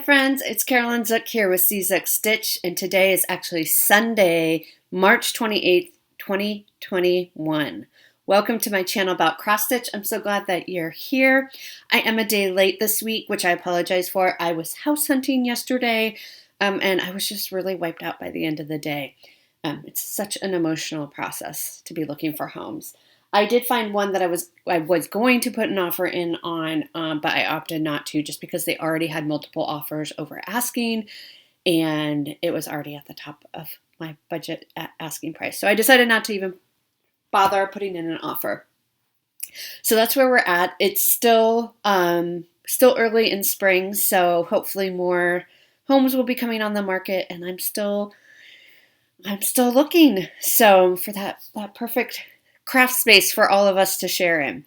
friends, it's Carolyn Zook here with CZook Stitch, and today is actually Sunday, March 28th, 2021. Welcome to my channel about cross stitch. I'm so glad that you're here. I am a day late this week, which I apologize for. I was house hunting yesterday, and I was just really wiped out by the end of the day. It's such an emotional process to be looking for homes. I did find one that I was going to put an offer in on, but I opted not to just because they already had multiple offers over asking, and it was already at the top of my budget asking price. So I decided not to even bother putting in an offer. So that's where we're at. It's still early in spring, so hopefully more homes will be coming on the market, and I'm still looking. So for that perfect craft space for all of us to share in.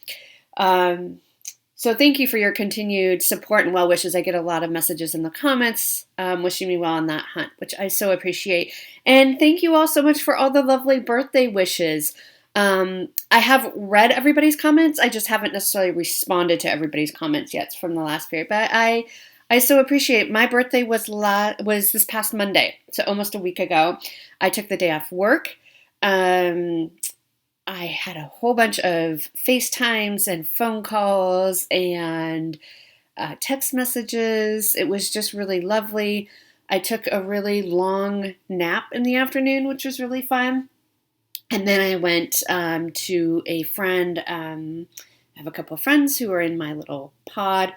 So thank you for your continued support and well wishes. I get a lot of messages in the comments wishing me well on that hunt, which I so appreciate. And thank you all so much for all the lovely birthday wishes. I have read everybody's comments. I just haven't necessarily responded to everybody's comments yet from the last period. But I so appreciate. My birthday was this past Monday, so almost a week ago. I took the day off work. I had a whole bunch of FaceTimes and phone calls and text messages. It was just really lovely. I took a really long nap in the afternoon, which was really fun. And then I went to a friend. I have a couple of friends who are in my little pod.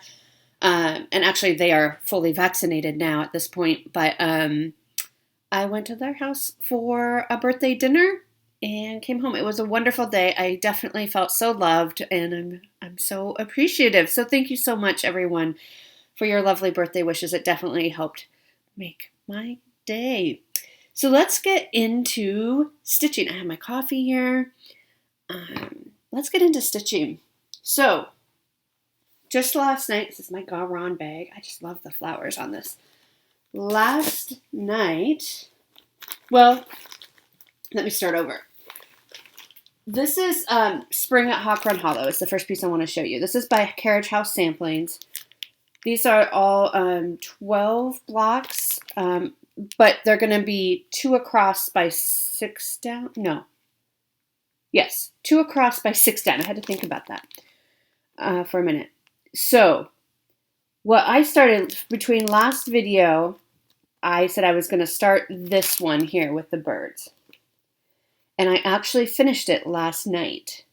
And actually, they are fully vaccinated now at this point. But I went to their house for a birthday dinner and came home. It was a wonderful day. I definitely felt so loved, and I'm so appreciative. So thank you so much, everyone, for your lovely birthday wishes. It definitely helped make my day. So let's get into stitching. I have my coffee here. Let's get into stitching. So just last night, this is my Garon bag. I just love the flowers on this. Last night, well, let me start over. This is Spring at Hawk Run Hollow. It's the first piece I want to show you. This is by Carriage House Samplings. These are all 12 blocks, but they're going to be 2 across by 6 down. No. Yes, 2 across by 6 down. I had to think about that for a minute. So what I started between last video, I said I was going to start this one here with the birds. And I actually finished it last night.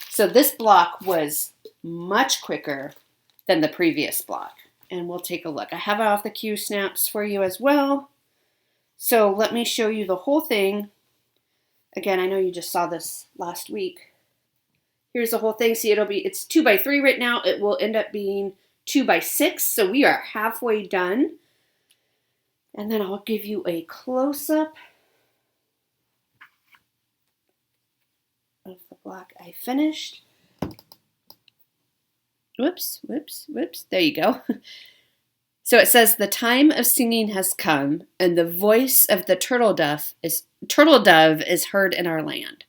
So this block was much quicker than the previous block. And we'll take a look. I have off the cue snaps for you as well. So let me show you the whole thing. Again, I know you just saw this last week. Here's the whole thing. See, it's 2 by 3 right now. It will end up being 2 by 6. So we are halfway done. And then I'll give you a close-up of the block I finished. Whoops. There you go. So it says, the time of singing has come, and the voice of the turtle dove is heard in our land.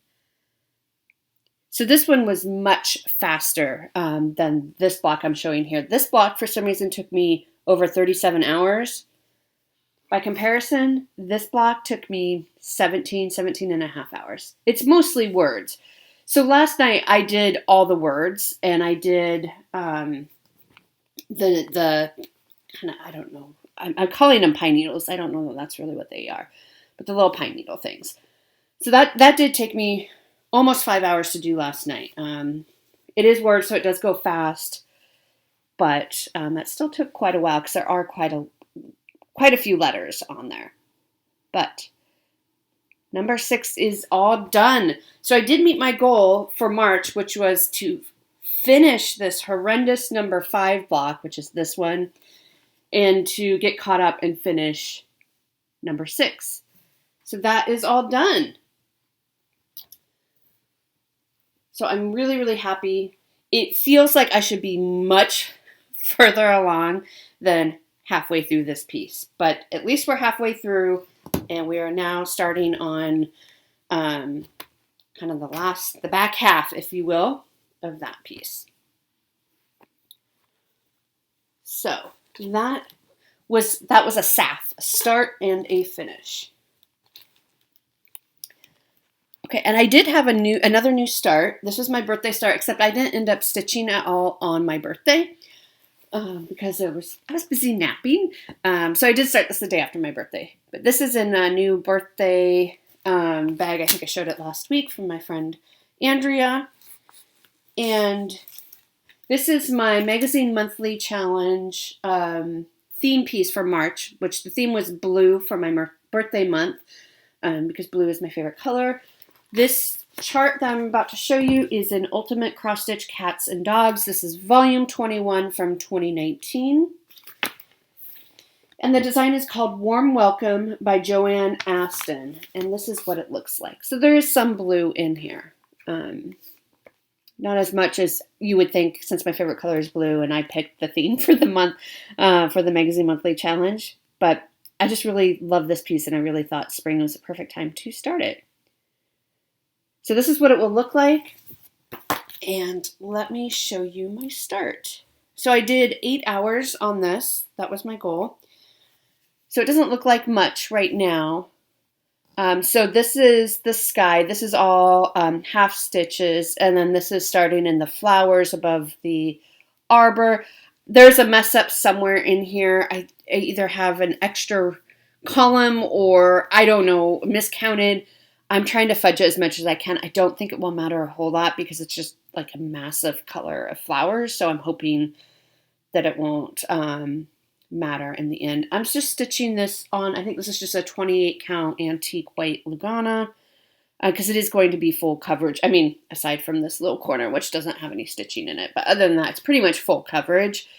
So this one was much faster than this block I'm showing here. This block, for some reason, took me over 37 hours. By comparison, this block took me 17 and a half hours. It's mostly words. So last night I did all the words, and I did the kind of, I don't know, I'm calling them pine needles. I don't know that that's really what they are, but the little pine needle things. So that did take me almost 5 hours to do last night. It is words, so it does go fast, but that still took quite a while because there are quite a few letters on there. But number 6 is all done. So I did meet my goal for March, which was to finish this horrendous number 5 block, which is this one, and to get caught up and finish number 6. So that is all done. So I'm really, really happy. It feels like I should be much further along than halfway through this piece, but at least we're halfway through, and we are now starting on kind of the back half, if you will, of that piece. So that was a SAF, a start and a finish. Okay, and I did have another new start. This was my birthday start, except I didn't end up stitching at all on my birthday because I was busy napping. So I did start this the day after my birthday. But this is in a new birthday bag. I think I showed it last week from my friend Andrea. And this is my Magazine Monthly Challenge theme piece for March, which the theme was blue for my birthday month because blue is my favorite color. This chart that I'm about to show you is in Ultimate Cross Stitch Cats and Dogs. This is volume 21 from 2019. And the design is called Warm Welcome by Joanne Aston. And this is what it looks like. So there is some blue in here. Not as much as you would think, since my favorite color is blue and I picked the theme for the month for the Magazine Monthly Challenge. But I just really love this piece and I really thought spring was the perfect time to start it. So this is what it will look like. And let me show you my start. So I did 8 hours on this. That was my goal. So it doesn't look like much right now. So this is the sky. This is all half stitches. And then this is starting in the flowers above the arbor. There's a mess up somewhere in here. I either have an extra column or, I don't know, miscounted. I'm trying to fudge it as much as I can. I don't think it will matter a whole lot because it's just like a massive color of flowers. So I'm hoping that it won't matter in the end. I'm just stitching this on, I think this is just a 28 count antique white Lugana because it is going to be full coverage. I mean, aside from this little corner, which doesn't have any stitching in it. But other than that, it's pretty much full coverage.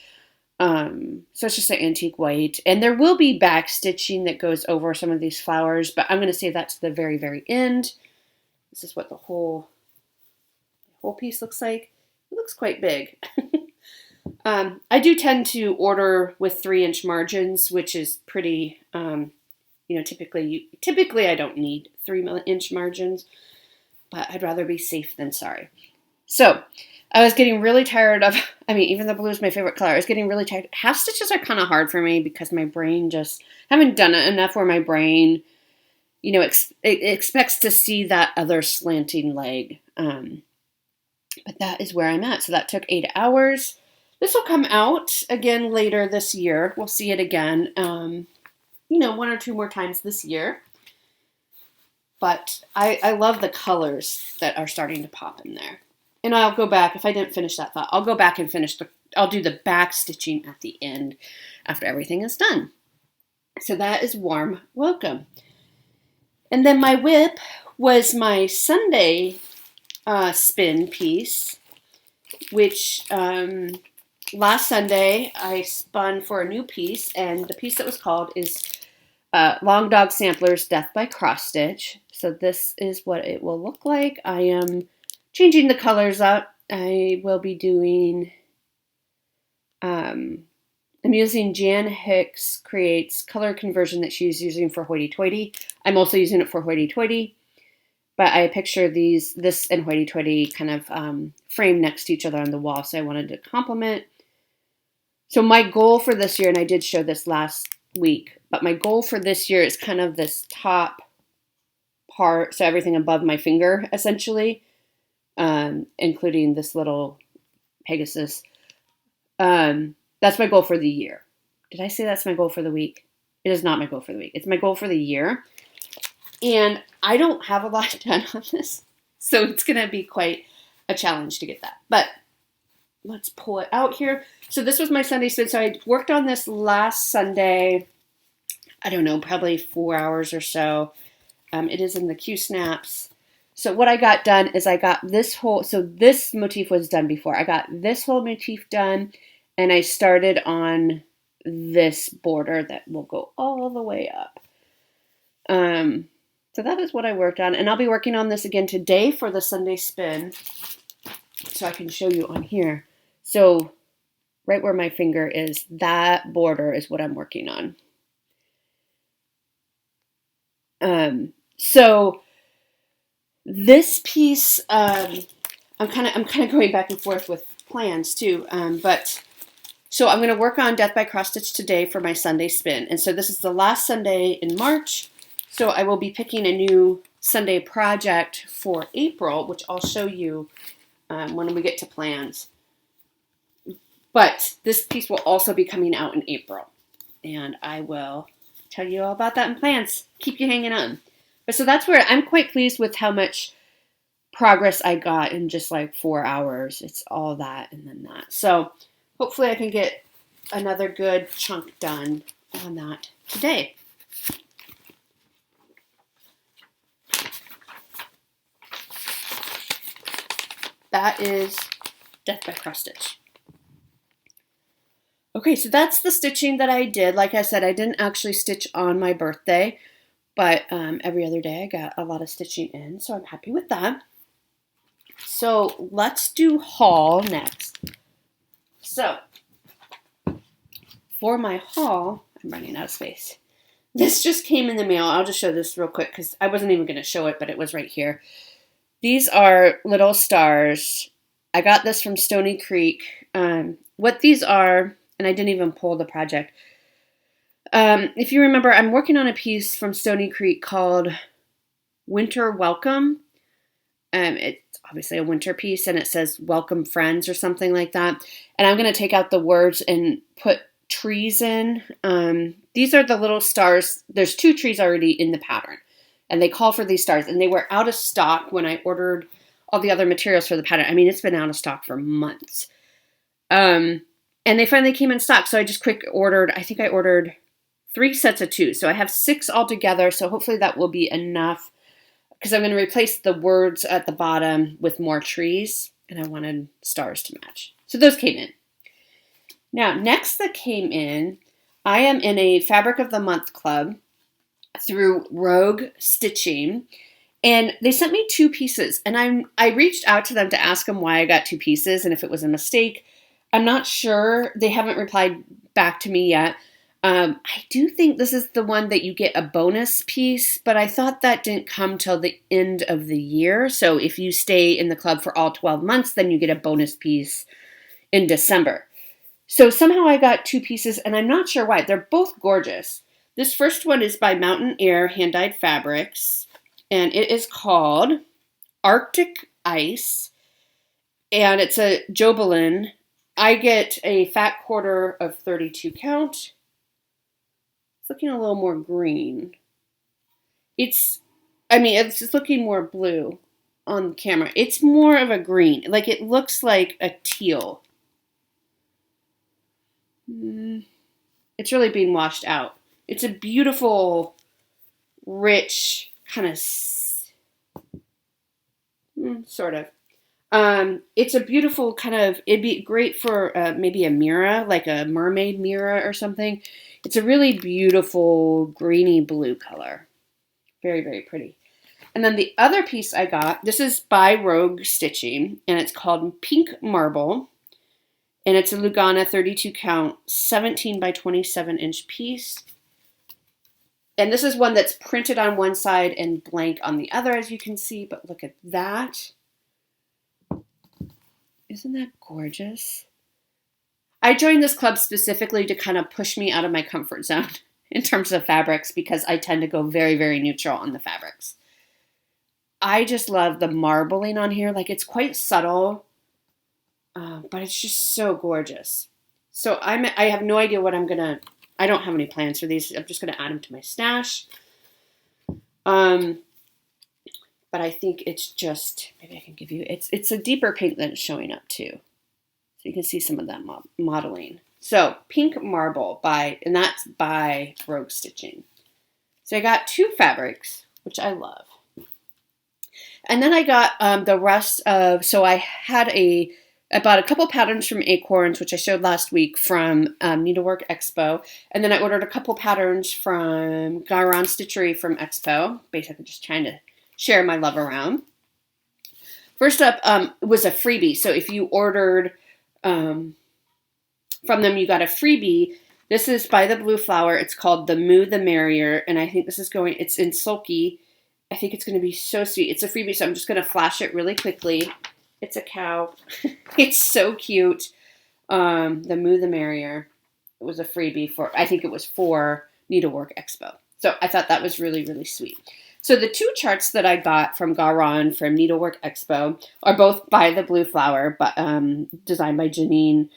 So it's just an antique white. And there will be back stitching that goes over some of these flowers, but I'm going to save that to the very, very end. This is what the whole piece looks like. It looks quite big. I do tend to order with 3-inch margins, which is pretty, typically I don't need 3-inch margins, but I'd rather be safe than sorry. So I was getting really tired of, even though blue is my favorite color, I was getting really tired. Half stitches are kind of hard for me because my brain just, haven't done it enough where my brain, expects to see that other slanting leg. But that is where I'm at. So that took 8 hours. This will come out again later this year. We'll see it again, 1 or 2 more times this year. But I love the colors that are starting to pop in there. And I'll go back, if I didn't finish that thought, I'll go back and I'll do the back stitching at the end after everything is done. So that is Warm Welcome. And then my whip was my Sunday spin piece, which last Sunday I spun for a new piece, and the piece that was called is Long Dog Sampler's Death by Cross Stitch. So this is what it will look like. I am changing the colors up. I will be doing, I'm using Jan Hicks Creates color conversion that she's using for Hoity Toity. I'm also using it for Hoity Toity, but I picture this and Hoity Toity kind of framed next to each other on the wall, so I wanted to complement. So my goal for this year, and I did show this last week, but my goal for this year is kind of this top part, so everything above my finger, essentially. Including this little Pegasus. That's my goal for the year. Did I say that's my goal for the week? It is not my goal for the week. It's my goal for the year. And I don't have a lot done on this, so it's going to be quite a challenge to get that. But let's pull it out here. So this was my Sunday spin. So I worked on this last Sunday, I don't know, probably 4 hours or so. It is in the Q Snaps. So what I got done is I got this this motif was done before. I got this whole motif done, and I started on this border that will go all the way up. So that is what I worked on, and I'll be working on this again today for the Sunday spin, so I can show you on here. So right where my finger is, that border is what I'm working on. So this piece, I'm kind of going back and forth with plans too, but So I'm going to work on Death by Cross Stitch today for my Sunday spin. And so this is the last Sunday in March. So I will be picking a new Sunday project for April, which I'll show you when we get to plans. But this piece will also be coming out in April. And I will tell you all about that in plans. Keep you hanging on. But so that's where I'm quite pleased with how much progress I got in just like 4 hours. It's all that and then that. So hopefully I can get another good chunk done on that today. That is Death by Cross Stitch. Okay, so that's the stitching that I did. Like I said, I didn't actually stitch on my birthday, but every other day I got a lot of stitching in, so I'm happy with that. So let's do haul next. So for my haul, I'm running out of space. This just came in the mail. I'll just show this real quick because I wasn't even going to show it, but it was right here. These are little stars. I got this from Stony Creek. What these are, and I didn't even pull the project. If you remember, I'm working on a piece from Stony Creek called Winter Welcome. It's obviously a winter piece, and it says Welcome Friends or something like that. And I'm going to take out the words and put trees in. These are the little stars. There's 2 trees already in the pattern, and they call for these stars. And they were out of stock when I ordered all the other materials for the pattern. I mean, it's been out of stock for months. And they finally came in stock, so I just quick ordered. I think I ordered 3 sets of 2, so I have 6 altogether. So hopefully that will be enough, because I'm going to replace the words at the bottom with more trees, and I wanted stars to match. So those came in. Now, next that came in, I am in a Fabric of the Month club through Rogue Stitching, and they sent me 2 pieces, and I reached out to them to ask them why I got 2 pieces and if it was a mistake. I'm not sure. They haven't replied back to me yet. I do think this is the one that you get a bonus piece, but I thought that didn't come till the end of the year. So if you stay in the club for all 12 months, then you get a bonus piece in December. So somehow I got 2 pieces, and I'm not sure why. They're both gorgeous. This first one is by Mountain Air Hand-Dyed Fabrics, and it is called Arctic Ice, and it's a Jobelin. I get a fat quarter of 32 count. It's looking a little more green. It's looking more blue on camera. It's more of a green. Like, it looks like a teal. It's really being washed out. It's a beautiful, rich, kind of, sort of. It's a beautiful kind of, it'd be great for maybe a mirror, like a mermaid mirror or something. It's a really beautiful greeny blue color. Very, very pretty. And then the other piece I got, this is by Rogue Stitching, and it's called Pink Marble. And it's a Lugana 32 count, 17 by 27 inch piece. And this is one that's printed on one side and blank on the other, as you can see. But look at that. Isn't that gorgeous? I joined this club specifically to kind of push me out of my comfort zone in terms of fabrics, because I tend to go very, very neutral on the fabrics. I just love the marbling on here. Like, it's quite subtle, but it's just so gorgeous. So I have no idea what I don't have any plans for these. I'm just going to add them to my stash. But I think it's just, maybe I can give you, it's a deeper pink than it's showing up too. So you can see some of that modeling. So Pink Marble and that's by Rogue Stitching. So I got 2 fabrics, which I love. And then I got the rest of, so I bought a couple patterns from Acorns, which I showed last week from Needlework Expo. And then I ordered a couple patterns from Garon Stitchery from Expo, basically just trying to share my love around. First up was a freebie. So if you ordered from them, you got a freebie. This is by the Blue Flower. It's called The Moo the Merrier. And I think it's in Sulky. I think it's going to be so sweet. It's a freebie, so I'm just going to flash it really quickly. It's a cow. It's so cute. The Moo the Merrier. It was a freebie for, I think it was for Needlework Expo. So I thought that was really, really sweet. So the two charts that I got from Garon from Needlework Expo are both by the Blue Flower, but designed by Janine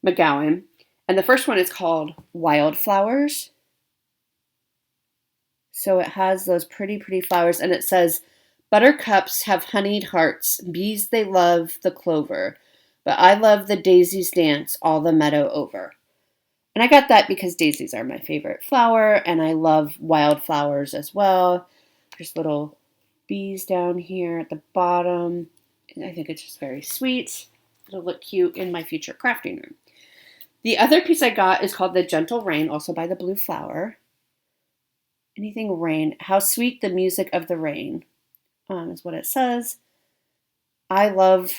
McGowan. And the first one is called Wildflowers. So it has those pretty, pretty flowers. And it says, buttercups have honeyed hearts, bees they love the clover, but I love the daisies dance all the meadow over. And I got that because daisies are my favorite flower, and I love wildflowers as well. There's little bees down here at the bottom. And I think it's just very sweet. It'll look cute in my future crafting room. The other piece I got is called The Gentle Rain, also by the Blue Flower. Anything rain. How sweet the music of the rain is what it says. I love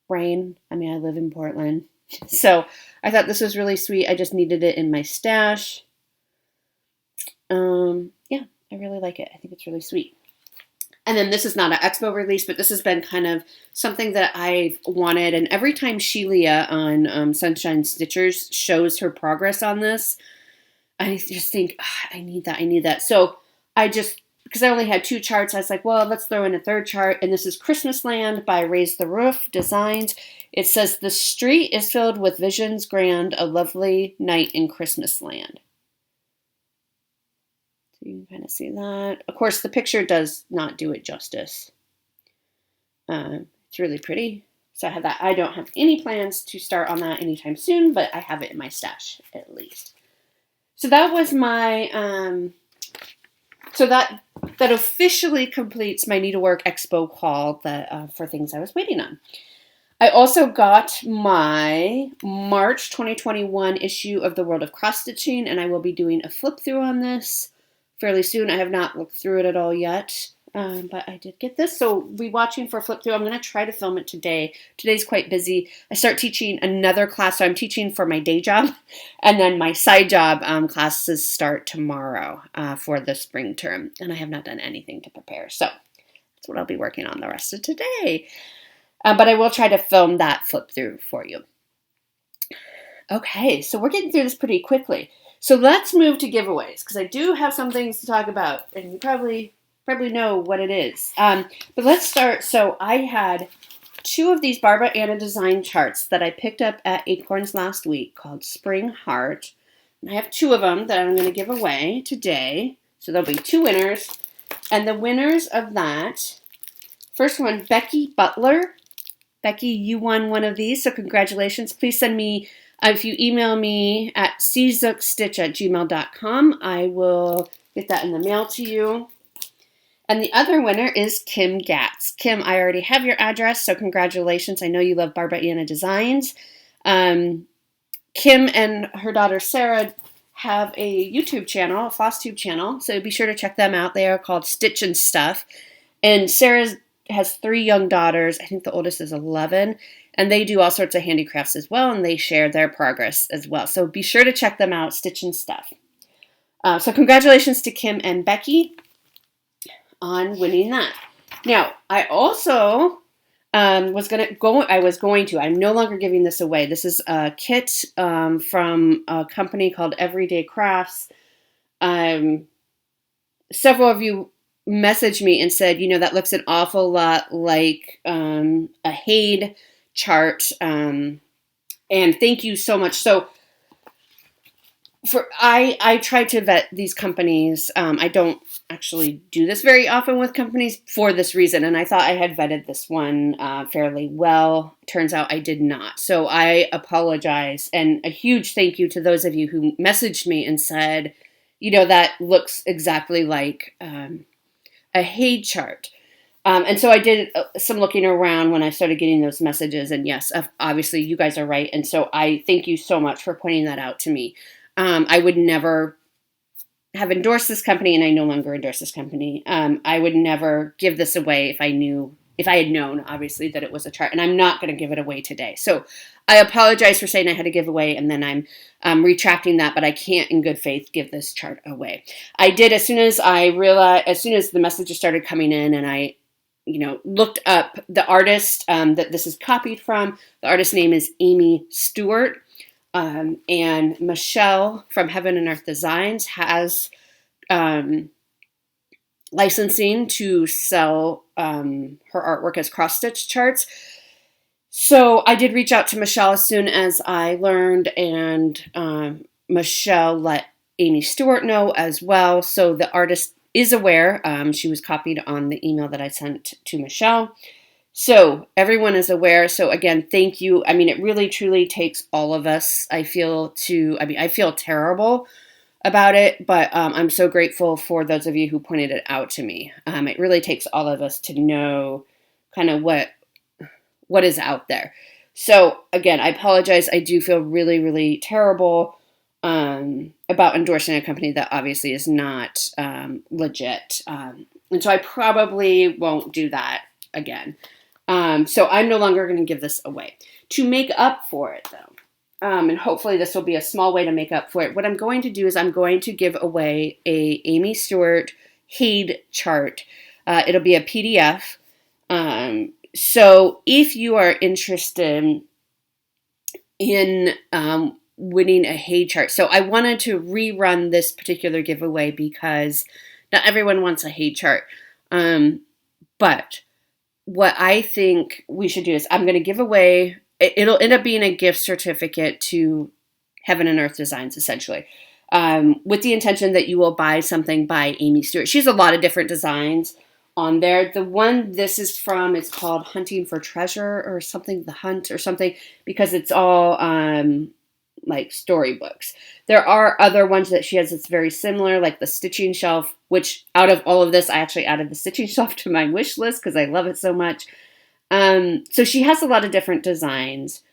rain. I mean, I live in Portland. So I thought this was really sweet. I just needed it in my stash. Yeah, I really like it. I think it's really sweet. And then this is not an expo release, but this has been kind of something that I've wanted. And every time Shelia on Sunshine Stitchers shows her progress on this, I just think, I need that. I need that. So I just, because I only had two charts, I was like, well, let's throw in a third chart. And this is Christmas Land by Raise the Roof Designs. It says, the street is filled with visions grand, a lovely night in Christmas Land. So you can kind of see that. Of course, the picture does not do it justice. It's really pretty. So I have that. I don't have any plans to start on that anytime soon, but I have it in my stash at least. So that was my, so that officially completes my Needlework Expo haul that, for things I was waiting on. I also got my March 2021 issue of the World of Cross Stitching, and I will be doing a flip through on this fairly soon. I have not looked through it at all yet, but I did get this. So be watching for flip through. I'm going to try to film it today. Today's quite busy. I start teaching another class. So I'm teaching for my day job, and then my side job classes start tomorrow for the spring term, and I have not done anything to prepare. So that's what I'll be working on the rest of today. But I will try to film that flip through for you. Okay, so we're getting through this pretty quickly. So let's move to giveaways, because I do have some things to talk about, and you probably know what it is. But let's start. So I had two of these Barbara Anna design charts that I picked up at Acorns last week called Spring Heart. And I have two of them that I'm going to give away today. So there'll be two winners. And the winners of that, first one, Becky Butler. Becky, you won one of these, so congratulations. Please send me, if you email me at czookstitch@gmail.com, I will get that in the mail to you. And the other winner is Kim Gatz. Kim, I already have your address, so congratulations. I know you love Barbara Anna Designs. Kim and her daughter Sarah have a YouTube channel, a Flosstube channel, so be sure to check them out. They are called Stitch and Stuff. And Sarah has 3 young daughters. I think the oldest is 11. And they do all sorts of handicrafts as well, and they share their progress as well. So be sure to check them out, Stitch and Stuff. So congratulations to Kim and Becky on winning that. Now, I also I'm no longer giving this away. This is a kit from a company called Everyday Crafts. Several of you messaged me and said, that looks an awful lot like a Haid chart. And thank you so much. So I try to vet these companies. I don't actually do this very often with companies for this reason. And I thought I had vetted this one fairly well. Turns out I did not. So I apologize. And a huge thank you to those of you who messaged me and said, that looks exactly like a Haid chart. And so I did some looking around when I started getting those messages. And yes, obviously you guys are right. And so I thank you so much for pointing that out to me. I would never have endorsed this company, and I no longer endorse this company. I would never give this away if I had known, obviously, that it was a chart. And I'm not going to give it away today. So I apologize for saying I had to give away, and then I'm retracting that, but I can't in good faith give this chart away. I did as soon as the messages started coming in, and I looked up the artist that this is copied from. The artist's name is Amy Stewart. And Michelle from Heaven and Earth Designs has licensing to sell her artwork as cross-stitch charts. So I did reach out to Michelle as soon as I learned, and Michelle let Amy Stewart know as well. So the artist is aware. She was copied on the email that I sent to Michelle. So everyone is aware. So again, thank you. I mean, it really truly takes all of us, I feel terrible about it, but I'm so grateful for those of you who pointed it out to me. It really takes all of us to know kind of what is out there. So again, I apologize. I do feel really, really terrible about endorsing a company that obviously is not legit. And so I probably won't do that again. So I'm no longer going to give this away. To make up for it, though, and hopefully this will be a small way to make up for it, what I'm going to do is I'm going to give away a Amy Stewart Haid chart. It'll be a PDF. So if you are interested in winning a Haid chart, so I wanted to rerun this particular giveaway because not everyone wants a Haid chart. But what I think we should do is I'm going to give away, it'll end up being a gift certificate to Heaven and Earth Designs, essentially, with the intention that you will buy something by Amy Stewart. She has a lot of different designs on there. The one this is from is called Hunting for Treasure or something, The Hunt or something, because it's all like storybooks. There are other ones that she has that's very similar, like the Stitching Shelf, which out of all of this, I actually added the Stitching Shelf to my wish list because I love it so much. So she has a lot of different designs.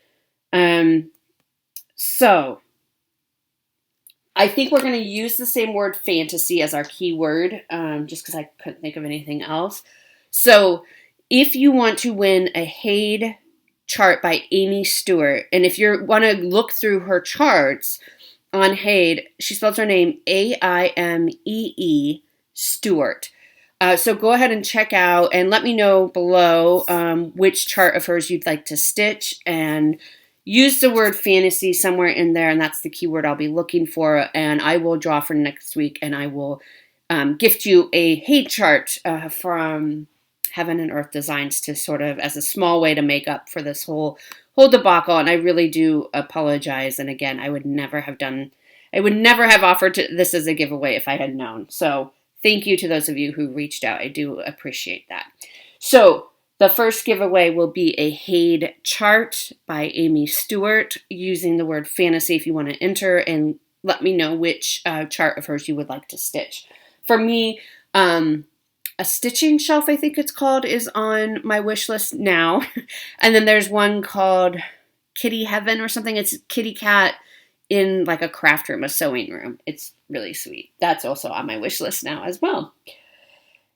So I think we're going to use the same word fantasy as our keyword, just because I couldn't think of anything else. So if you want to win a Haid chart by Amy Stewart, and if you want to look through her charts on Haid, she spells her name Aimee Stewart. So go ahead and check out and let me know below which chart of hers you'd like to stitch, and use the word fantasy somewhere in there, and that's the keyword I'll be looking for, and I will draw for next week, and I will gift you a Haid chart from Heaven and Earth Designs to sort of as a small way to make up for this whole debacle. And I really do apologize. And again, I would never have offered this as a giveaway if I had known. So thank you to those of you who reached out. I do appreciate that. So the first giveaway will be a Haid chart by Amy Stewart, using the word fantasy if you want to enter, and let me know which chart of hers you would like to stitch. For me, a Stitching Shelf, I think it's called, is on my wish list now. And then there's one called Kitty Heaven or something. It's kitty cat in like a craft room, a sewing room. It's really sweet. That's also on my wish list now as well.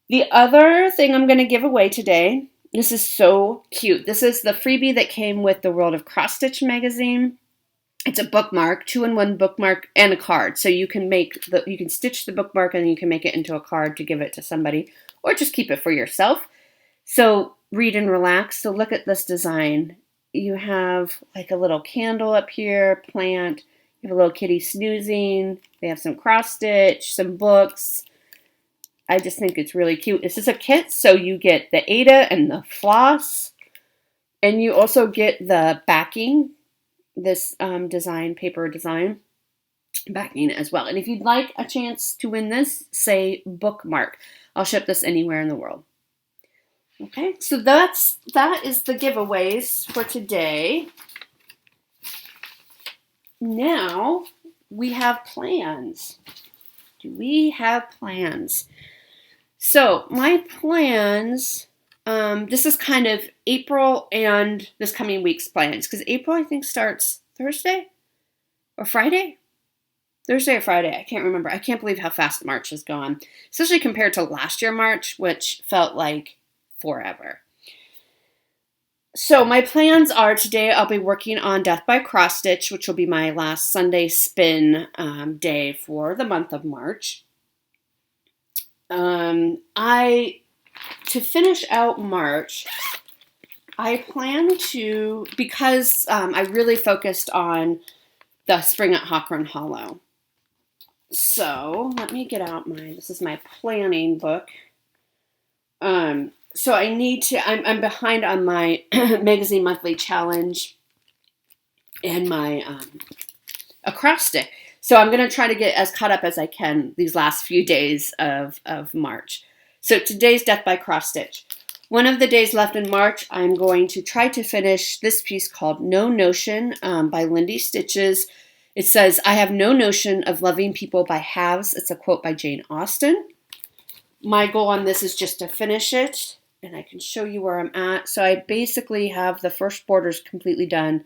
The other thing I'm going to give away today, this is so cute. This is the freebie that came with the World of Cross Stitch magazine. It's a bookmark, 2-in-1 bookmark and a card. So you can stitch the bookmark and you can make it into a card to give it to somebody, or just keep it for yourself. So read and relax. So look at this design. You have like a little candle up here, plant. You have a little kitty snoozing. They have some cross stitch, some books. I just think it's really cute. This is a kit, so you get the Ada and the floss, and you also get the backing, this paper design backing as well. And if you'd like a chance to win this, say bookmark. I'll ship this anywhere in the world. Okay, so that is the giveaways for today. Now we have plans. Do we have plans? So my plans, this is kind of April and this coming week's plans, because April I think starts Thursday or Friday? Thursday or Friday, I can't remember. I can't believe how fast March has gone, especially compared to last year March, which felt like forever. So my plans are today I'll be working on Death by Cross Stitch, which will be my last Sunday spin day for the month of March. I to finish out March, I plan to, because I really focused on the spring at Hawkrun Hollow. So let me get out this is my planning book. So I need to, I'm behind on my magazine monthly challenge and my acrostic. So I'm going to try to get as caught up as I can these last few days of March. So today's Death by Cross Stitch. One of the days left in March, I'm going to try to finish this piece called No Notion by Lindy Stitches. It says, I have no notion of loving people by halves. It's a quote by Jane Austen. My goal on this is just to finish it, and I can show you where I'm at. So I basically have the first borders completely done,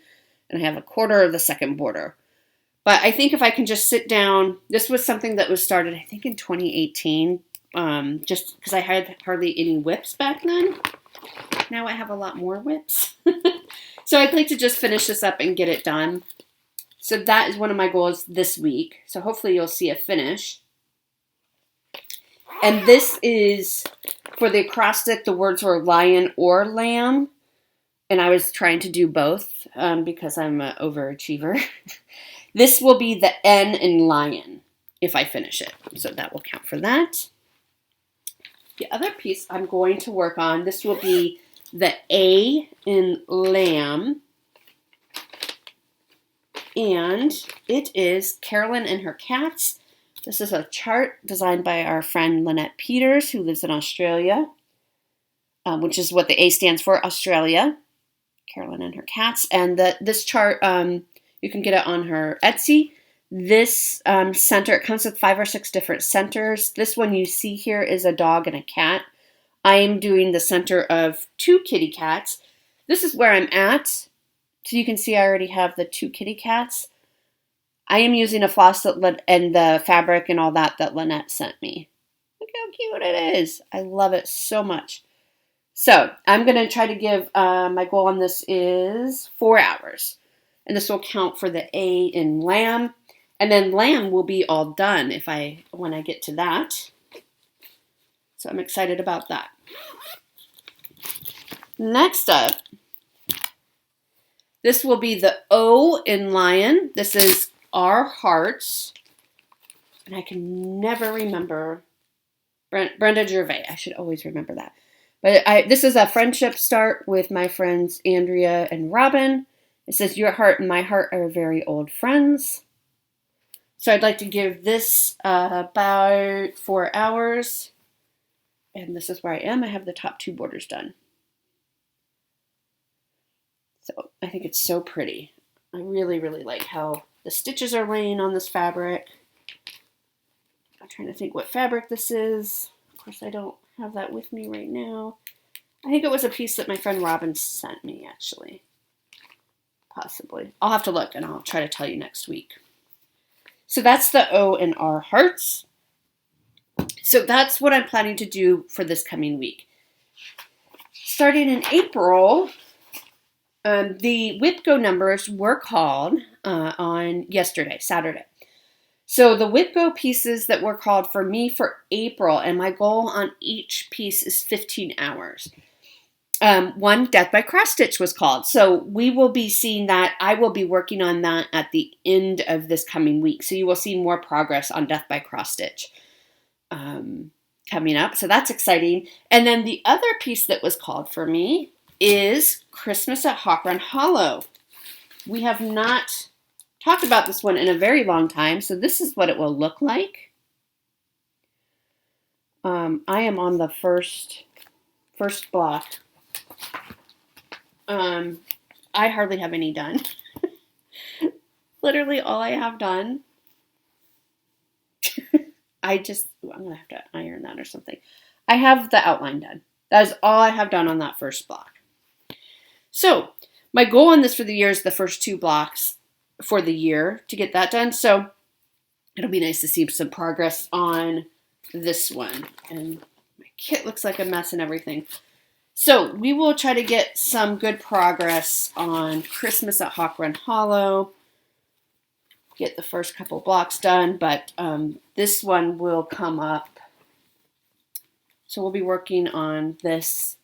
and I have a quarter of the second border. But I think if I can just sit down, this was something that was started, I think, in 2018, just because I had hardly any whips back then. Now I have a lot more whips. So I'd like to just finish this up and get it done. So that is one of my goals this week. So hopefully you'll see a finish. And this is, for the acrostic, the words were lion or lamb. And I was trying to do both because I'm an overachiever. This will be the N in lion if I finish it. So that will count for that. The other piece I'm going to work on, this will be the A in lamb. And it is Carolyn and her cats. This is a chart designed by our friend Lynette Peters, who lives in Australia, which is what the A stands for, Australia. Carolyn and her cats. And this chart, you can get it on her Etsy. This center, it comes with 5 or 6 different centers. This one you see here is a dog and a cat. I am doing the center of 2 kitty cats. This is where I'm at. So you can see I already have the 2 kitty cats. I am using a floss and the fabric and all that Lynette sent me. Look how cute it is. I love it so much. So I'm going to try to give, my goal on this is 4 hours. And this will count for the A in lamb. And then lamb will be all done when I get to that. So I'm excited about that. Next up, this will be the O in lion. This is Our Hearts. And I can never remember. Brenda Gervais. I should always remember that. But this is a friendship start with my friends Andrea and Robin. It says, your heart and my heart are very old friends. So I'd like to give this about 4 hours. And this is where I am. I have the top 2 borders done. So I think it's so pretty. I really, really like how the stitches are laying on this fabric. I'm trying to think what fabric this is. Of course, I don't have that with me right now. I think it was a piece that my friend Robin sent me, actually. Possibly. I'll have to look and I'll try to tell you next week. So that's the O in Our Hearts. So that's what I'm planning to do for this coming week. Starting in April, the WIPGO numbers were called on yesterday, Saturday. So the WIPGO pieces that were called for me for April, and my goal on each piece is 15 hours. One, Death by Cross Stitch was called. So we will be seeing that. I will be working on that at the end of this coming week. So you will see more progress on Death by Cross Stitch coming up. So that's exciting. And then the other piece that was called for me is Christmas at Hawkrun Hollow. We have not talked about this one in a very long time. So this is what it will look like. I am on the first block. I hardly have any done. Literally all I have done. I'm going to have to iron that or something. I have the outline done. That is all I have done on that first block. So my goal on this for the year is the first 2 blocks for the year to get that done. So it'll be nice to see some progress on this one. And my kit looks like a mess and everything. So we will try to get some good progress on Christmas at Hawkrun Hollow. Get the first couple blocks done, but this one will come up So we'll be working on this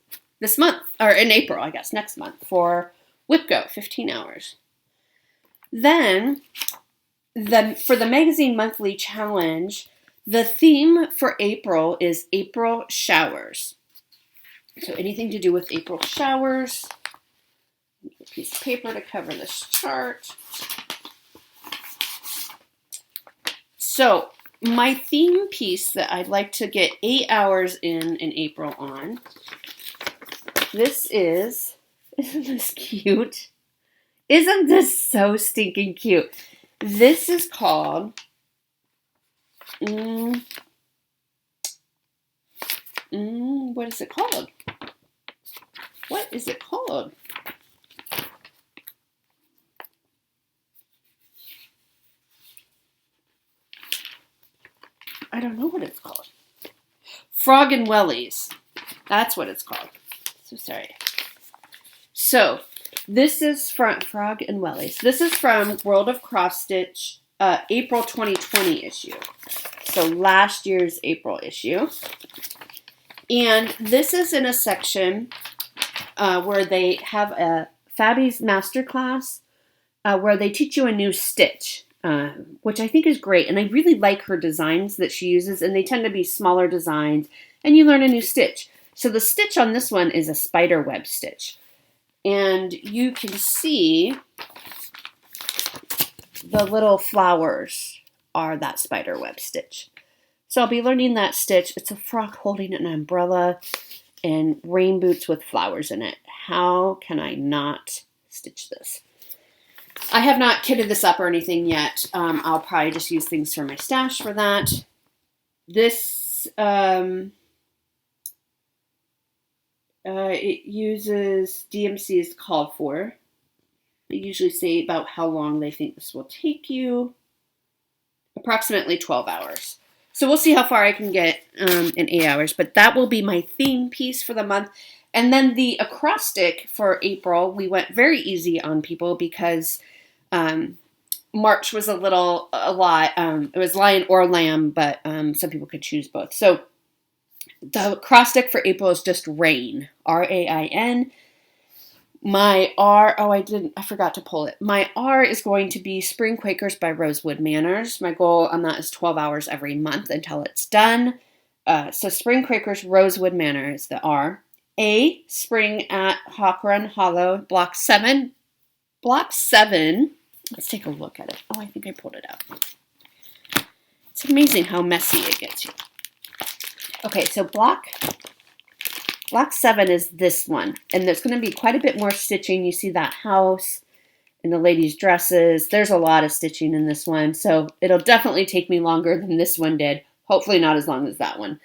month, or in April, I guess, next month, for WIPGO, 15 hours. Then, for the magazine monthly challenge, the theme for April is April showers. So anything to do with April showers. A piece of paper to cover this chart. So my theme piece that I'd like to get 8 hours in April on, this is, isn't this cute? Isn't this so stinking cute? This is called, what is it called? What is it called? I don't know what it's called. Frog and Wellies. That's what it's called. So sorry. So this is from Frog and Wellies. This is from World of Cross Stitch, April 2020 issue. So last year's April issue. And this is in a section where they have a Fabby's Masterclass where they teach you a new stitch. Which I think is great. And I really like her designs that she uses, and they tend to be smaller designs, and you learn a new stitch. So the stitch on this one is a spider web stitch. And you can see the little flowers are that spider web stitch. So I'll be learning that stitch. It's a frog holding an umbrella and rain boots with flowers in it. How can I not stitch this? I have not kitted this up or anything yet. I'll probably just use things from my stash for that. This, it uses DMC is called for. They usually say about how long they think this will take you. Approximately 12 hours. So we'll see how far I can get in 8 hours. But that will be my theme piece for the month. And then the acrostic for April, we went very easy on people because March was a lot. It was lion or lamb, but some people could choose both. So the acrostic for April is just rain, R-A-I-N. My R, I forgot to pull it. My R is going to be Spring Quakers by Rosewood Manors. My goal on that is 12 hours every month until it's done. So Spring Quakers, Rosewood Manor is the R. A, Spring at Hawk Run Hollow, Block 7. Block 7, let's take a look at it. Oh, I think I pulled it out. It's amazing how messy it gets you. Okay, so block 7 is this one. And there's going to be quite a bit more stitching. You see that house and the ladies' dresses. There's a lot of stitching in this one. So it'll definitely take me longer than this one did. Hopefully not as long as that one.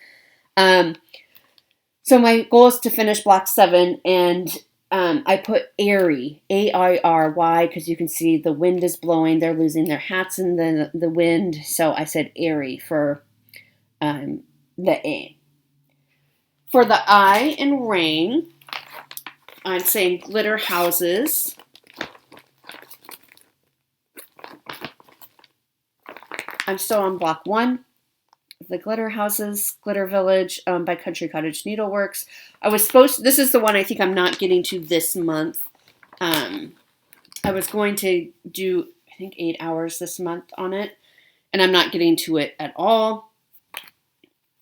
So my goal is to finish block 7, and I put airy, A-I-R-Y, because you can see the wind is blowing. They're losing their hats in the wind. So I said airy for the A. For the I in rain, I'm saying glitter houses. I'm still on block 1. The Glitter Houses, Glitter Village by Country Cottage Needleworks. This is the one I think I'm not getting to this month. I was going to do, I think, 8 hours this month on it, and I'm not getting to it at all.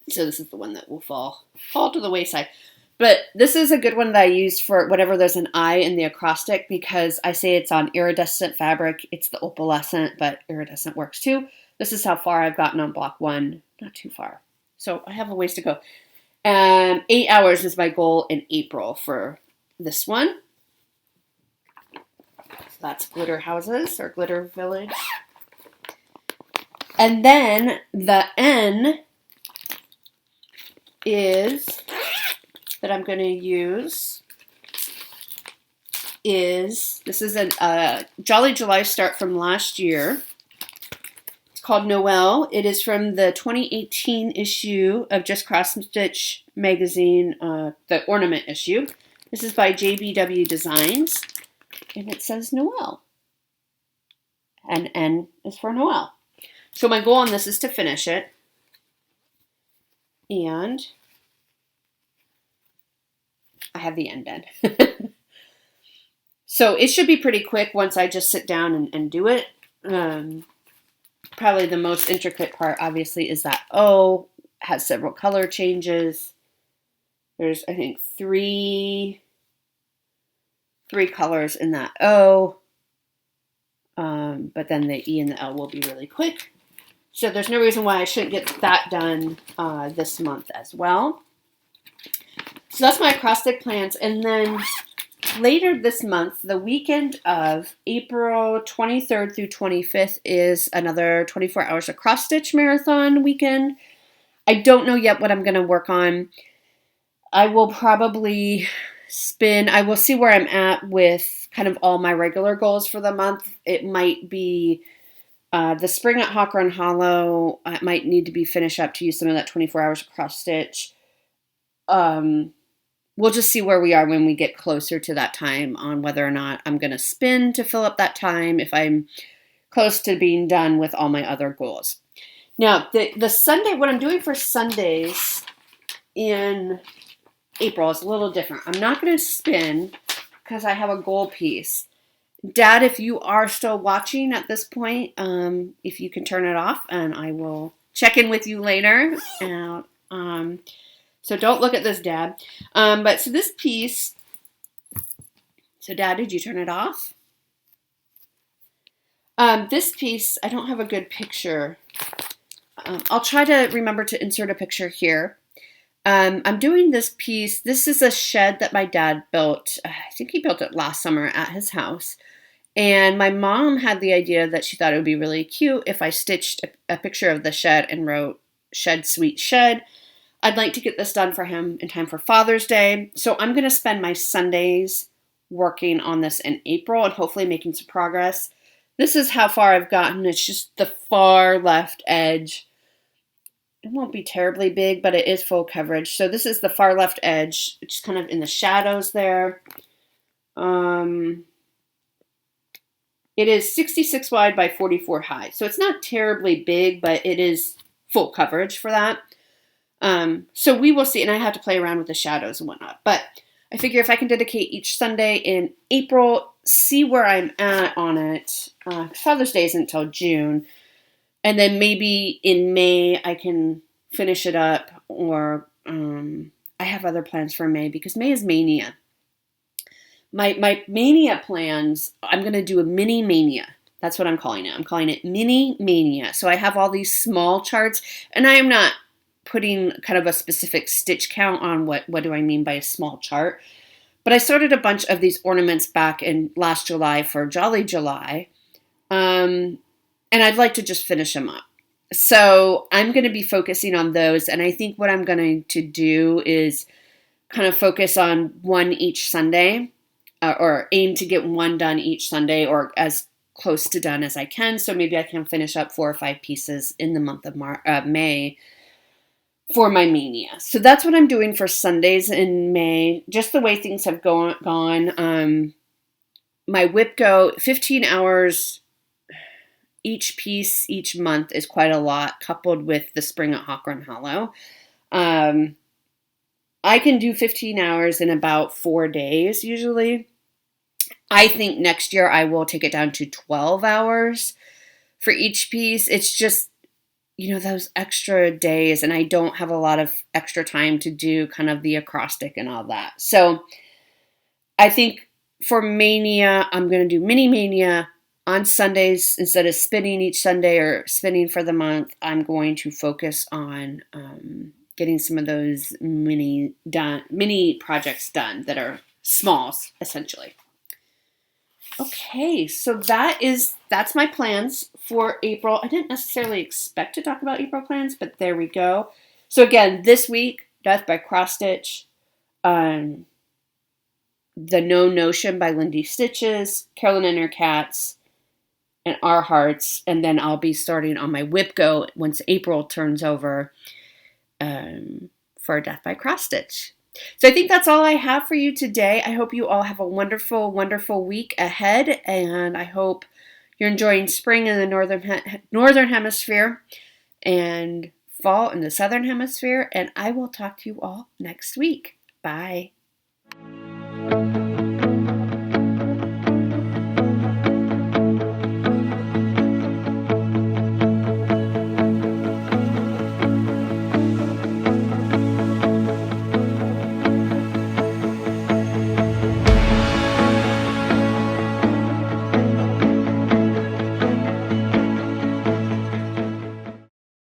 So this is the one that will fall to the wayside. But this is a good one that I use for whenever there's an I in the acrostic, because I say it's on iridescent fabric. It's the opalescent, but iridescent works too. This is how far I've gotten on block 1. Not too far. So I have a ways to go. 8 hours is my goal in April for this one. So that's Glitter Houses or Glitter Village. And then the N is that I'm going to use is, this is a Jolly July start from last year. It's called Noel. It is from the 2018 issue of Just Cross Stitch magazine, the ornament issue. This is by JBW Designs, and it says Noel. And N is for Noel. So my goal on this is to finish it. And I have the end done. So it should be pretty quick once I just sit down and do it. Probably the most intricate part, obviously, is that O. Has several color changes. There's, I think, three colors in that O. But then the E and the L will be really quick. So there's no reason why I shouldn't get that done this month as well. So that's my acrostic plans. And then later this month, the weekend of April 23rd through 25th is another 24 hours across stitch marathon weekend. I don't know yet what I'm going to work on. I will probably spin. I will see where I'm at with kind of all my regular goals for the month. It might be the spring at Hawker & Hollow. I might need to be finished up to use some of that 24 hours across stitch. We'll just see where we are when we get closer to that time on whether or not I'm going to spin to fill up that time if I'm close to being done with all my other goals. Now, the Sunday, what I'm doing for Sundays in April is a little different. I'm not going to spin because I have a goal piece. Dad, if you are still watching at this point, if you can turn it off, and I will check in with you later. And, so don't look at this, Dad. But so this piece, so Dad, did you turn it off? This piece, I don't have a good picture. I'll try to remember to insert a picture here. I'm doing this piece. This is a shed that my dad built. I think he built it last summer at his house. And my mom had the idea that she thought it would be really cute if I stitched a picture of the shed and wrote, "Shed, sweet shed." I'd like to get this done for him in time for Father's Day. So I'm going to spend my Sundays working on this in April and hopefully making some progress. This is how far I've gotten. It's just the far left edge. It won't be terribly big, but it is full coverage. So this is the far left edge, just kind of in the shadows there. It is 66 wide by 44 high. So it's not terribly big, but it is full coverage for that. So we will see, and I have to play around with the shadows and whatnot. But I figure if I can dedicate each Sunday in April, see where I'm at on it. Father's Day isn't until June. And then maybe in May I can finish it up, or I have other plans for May because May is Mania. My Mania plans, I'm going to do a mini Mania. That's what I'm calling it. I'm calling it Mini Mania. So I have all these small charts, and I am not putting kind of a specific stitch count on what do I mean by a small chart. But I started a bunch of these ornaments back in last July for Jolly July. And I'd like to just finish them up. So I'm going to be focusing on those. And I think what I'm going to do is kind of focus on one each Sunday, or aim to get one done each Sunday, or as close to done as I can. So maybe I can finish up 4 or 5 pieces in the month of May for my Mania. So that's what I'm doing for Sundays in May. Just the way things have gone. My whip go 15 hours each piece each month is quite a lot, coupled with the spring at Hawker & Hollow. I can do 15 hours in about 4 days usually. I think next year I will take it down to 12 hours for each piece. It's just, those extra days, and I don't have a lot of extra time to do kind of the acrostic and all that. So I think for Mania, I'm going to do Mini Mania on Sundays. Instead of spinning each Sunday or spinning for the month, I'm going to focus on getting some of those mini projects done that are smalls, essentially. Okay, so that's my plans for April. I didn't necessarily expect to talk about April plans, but there we go. So again, this week, Death by Cross Stitch, The No Notion by Lindy Stitches, Carolyn and Her Cats, and Our Hearts, and then I'll be starting on my Whip Go once April turns over for Death by Cross Stitch. So I think that's all I have for you today. I hope you all have a wonderful, wonderful week ahead, and I hope you're enjoying spring in the northern hemisphere and fall in the southern hemisphere, and I will talk to you all next week. Bye.